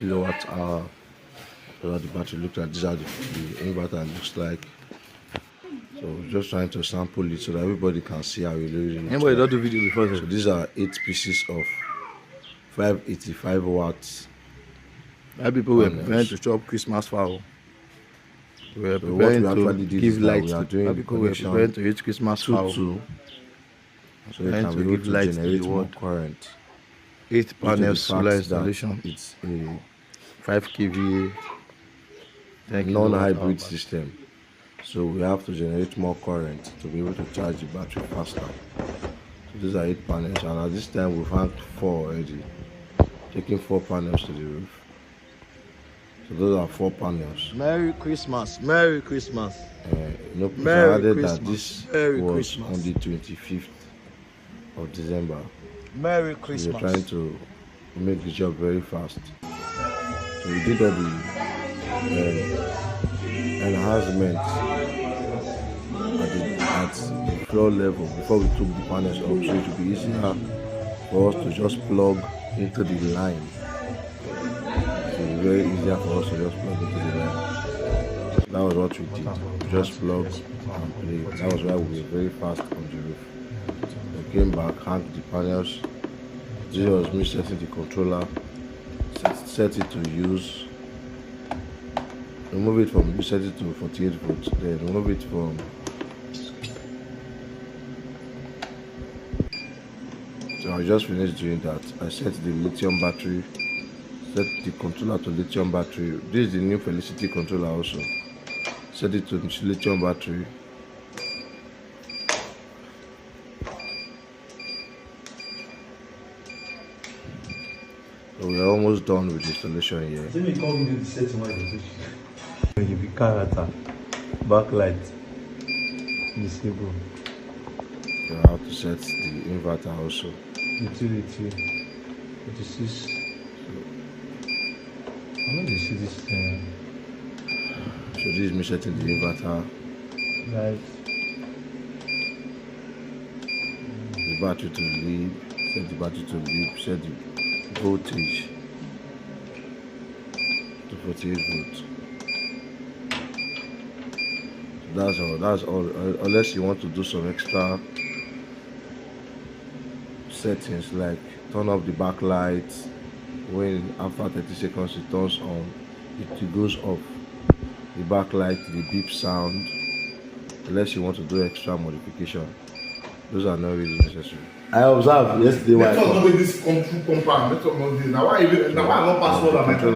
kilowatt hour. So the battery looked at. These are the inverter looks like. So we're just trying to sample it so that everybody can see how it really looks. Anybody don't do video before? So these are 8 pieces of 585 watts. Why people were preparing to chop Christmas fowl. We were preparing to give light. We are doing people were preparing to eat Christmas fowl. So it can be able to generate more current. 8 panels solar installation. It's a 5 kVA non-hybrid system. So we have to generate more current to be able to charge the battery faster. So these are 8 panels, and at this time we've hung 4 already, taking 4 panels to the roof. So those are 4 panels. Merry Christmas, Merry Christmas. Merry added Christmas. That this Merry was Christmas. On the 25th of December. Merry Christmas. We're trying to make the job very fast. So we did all the enhancement at the floor level before we took the panels up, so it would be easier for us to just plug into the line. So it's very easier for us to just plug into the line. So that was what we did. We just plug and play. That was why we were very fast on the roof. We came back, hung the panels. This was me setting the controller, set it to use. Remove it from, you set it to 48 volts, then remove it from, so I just finished doing that. I set the lithium battery, set the controller to lithium battery. This is the new Felicity controller also. Set it to lithium battery. So we are almost done with the installation here. You be character, backlight, disable. You have to set the inverter also. Utility, 46. I want to see this thing. So this is me setting the inverter. Right. The battery to lead, set the battery to lead, set the voltage to 48 volts. That's all, unless you want to do some extra settings like turn off the backlight. When after 30 seconds it turns on, it goes off. The backlight, the beep sound, unless you want to do extra modification. Those are not really necessary. I observed yesterday. Let's not make this compound. Let's not do. Now why I'm not password on my